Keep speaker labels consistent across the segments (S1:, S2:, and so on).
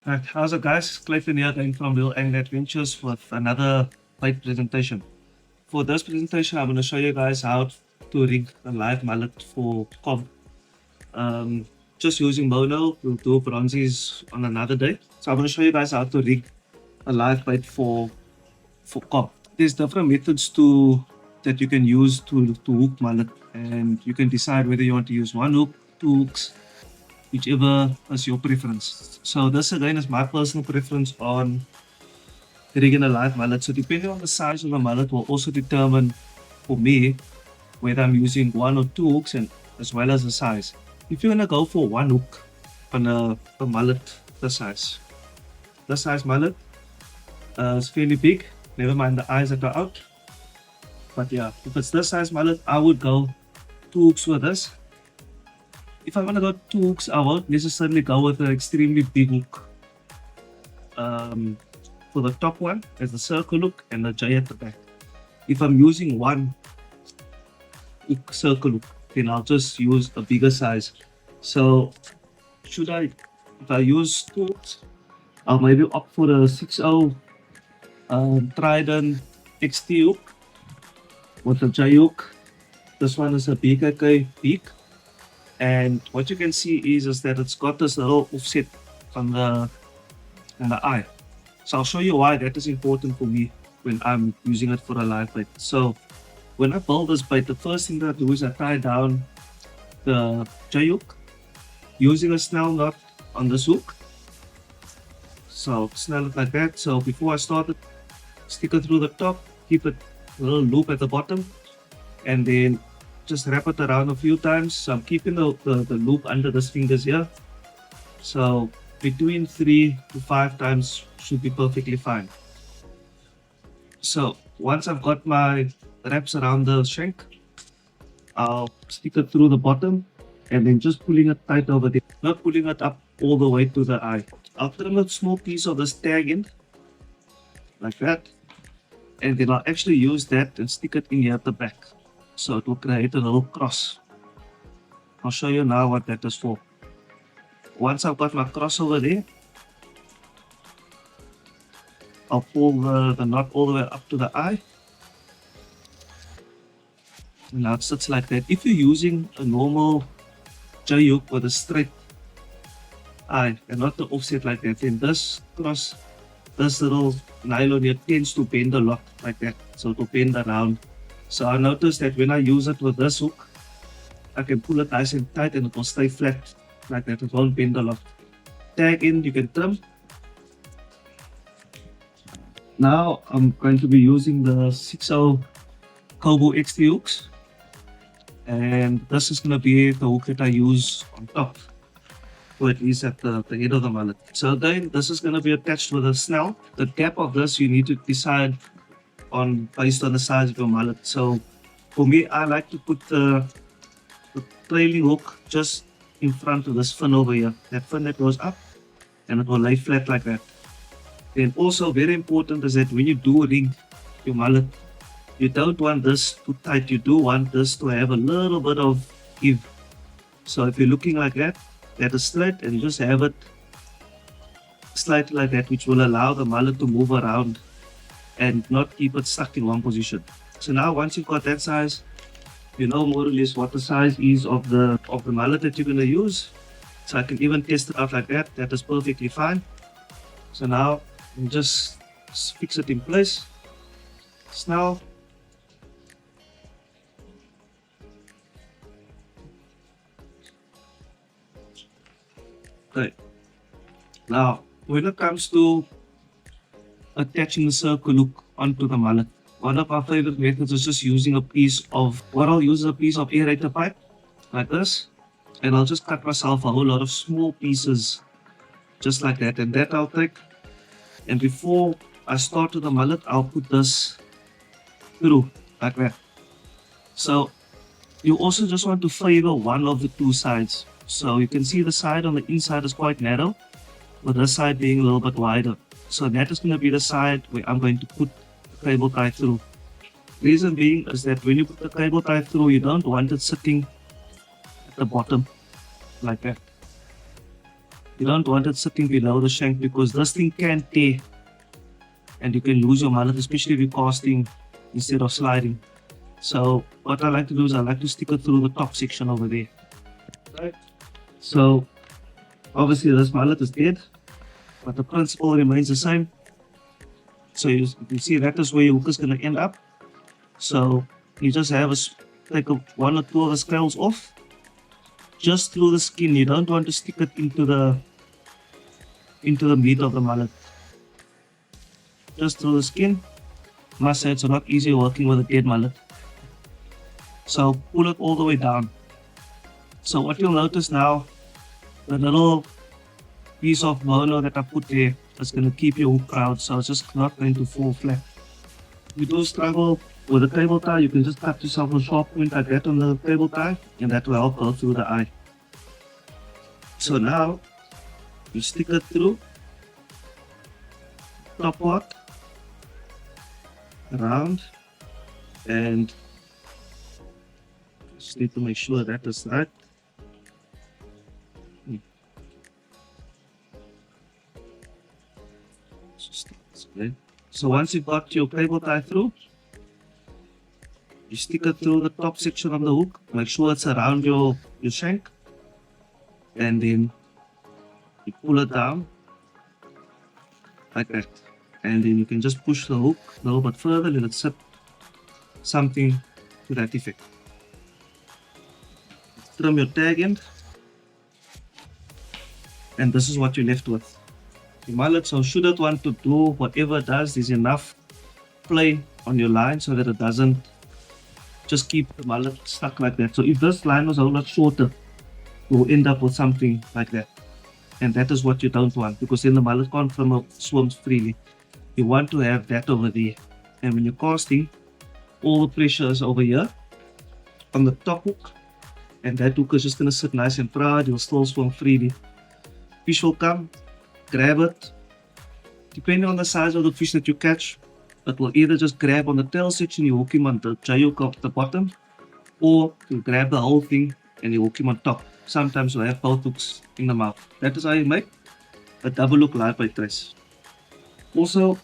S1: Right, how's it guys? Clayton here going from Real Angler Adventures with another bait presentation. For this presentation, I'm going to show you guys how to rig a live mullet for cob. Um, just using mono, we'll do bronzies on another day. So I'm going to show you guys how to rig a live bait for cob. There's different methods that you can use to hook mullet, and you can decide whether you want to use one hook, two hooks, whichever is your preference. So this again is my personal preference on rigging a live mullet. So depending on the size of the mullet will also determine for me whether I'm using one or two hooks and as well as the size. If you're gonna go for one hook on a mullet this size mullet is fairly big. Never mind the eyes that are out. But yeah, if it's this size mullet, I would go two hooks with this. If I want to go two hooks, I won't necessarily go with an extremely big hook. For the top one, there's the circle hook and the J at the back. If I'm using one hook, circle hook, then I'll just use a bigger size. So, if I use two hooks, I'll maybe opt for the 6.0 Trident XT hook with the J hook. This one is a BKK peak. And what you can see is that it's got this little offset on the eye. So I'll show you why that is important for me when I'm using it for a live bait. So when I build this bait, the first thing that I do is I tie down the J hook using a snell knot on this hook. So snell it like that. So before I start it, stick it through the top, keep it a little loop at the bottom, and then just wrap it around a few times. So I'm keeping the loop under the fingers here. So between 3 to 5 times should be perfectly fine. So once I've got my wraps around the shank, I'll stick it through the bottom and then just pulling it tight over there, not pulling it up all the way to the eye. I'll trim a small piece of this tag in like that, and then I'll actually use that and stick it in here at the back. So it will create a little cross. I'll show you now what that is for. Once I've got my cross over there, I'll pull the knot all the way up to the eye. And now it sits like that. If you're using a normal J hook with a straight eye and not the offset like that, then this cross, this little nylon here tends to bend a lot like that. So it will bend around. So I noticed that when I use it with this hook, I can pull it nice and tight and it will stay flat like that. It won't bend a lot. Tag in, you can trim. Now I'm going to be using the 6.0 Kobo XT hooks. And this is going to be the hook that I use on top, or at least at the head of the mullet. So again, this is going to be attached with a snell. The gap of this you need to decide on based on the size of your mullet. So for me, I like to put the trailing hook just in front of this fin over here. That fin that goes up and it will lay flat like that. Then also very important is that when you do rig your mullet, you don't want this too tight. You do want this to have a little bit of give. So if you're looking like that, that is straight, and you just have it slightly like that, which will allow the mullet to move around and not keep it stuck in one position. So now once you've got that size, you know more or less what the size is of the mullet that you're going to use. So I can even test it out like that. That is perfectly fine. So now you just fix it in place. Snell. Okay. Now when it comes to attaching the circle hook onto the mullet, one of our favorite methods is just using a piece of, what I'll use is a piece of aerator pipe like this, and I'll just cut myself a whole lot of small pieces just like that, and that I'll take, and before I start with the mullet, I'll put this through like that. So you also just want to favor one of the two sides. So you can see the side on the inside is quite narrow, with this side being a little bit wider. So that is going to be the side where I'm going to put the cable tie through. Reason being is that when you put the cable tie through, you don't want it sitting at the bottom like that. You don't want it sitting below the shank because this thing can tear and you can lose your mullet, especially if you're casting instead of sliding. So what I like to do is I like to stick it through the top section over there. Right. So obviously this mullet is dead, but the principle remains the same. So you see that is where your hook is going to end up. So you just have take one or two of the scales off, just through the skin. You don't want to stick it into the meat of the mullet. Just through the skin. Must say it's a lot easier working with a dead mullet. So pull it all the way down. So what you'll notice now, the little piece of mono that I put there is going to keep your hook proud, so it's just not going to fall flat. If you do struggle with a cable tie, you can just cut yourself a sharp point like that on the cable tie, and that will help go through the eye. So now you stick it through top part, around, and just need to make sure that is right. So once you've got your cable tie through, you stick it through the top section of the hook, make sure it's around your shank, and then you pull it down like that, and then you can just push the hook a little bit further, let it sit, something to that effect. Trim your tag end, and this is what you're left with. The mullet, so should it want to do whatever it does, there's enough play on your line so that it doesn't just keep the mullet stuck like that. So if this line was a whole lot shorter, you'll end up with something like that. And that is what you don't want, because then the mullet can't swim freely. You want to have that over there. And when you're casting, all the pressure is over here on the top hook, and that hook is just going to sit nice and proud. You'll still swim freely. Fish will come, grab it. Depending on the size of the fish that you catch, it will either just grab on the tail section, you hook him on the hook at the bottom, or you grab the whole thing and you hook him on top. Sometimes you'll have both hooks in the mouth. That is how you make a double hook live bait trace. Also,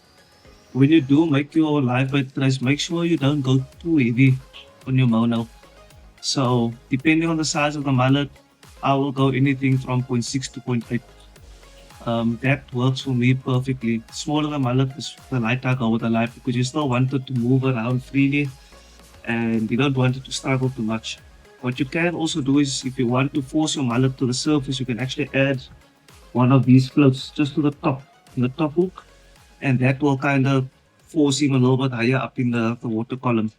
S1: when you do make your live bait trace, make sure you don't go too heavy on your mono. So depending on the size of the mullet, I will go anything from 0.6 to 0.8. That works for me perfectly. Smaller the mullet, the lighter I go with the light, because you still want it to move around freely and you don't want it to struggle too much. What you can also do is, if you want to force your mullet to the surface, you can actually add one of these floats just to the top hook, and that will kind of force him a little bit higher up in the water column.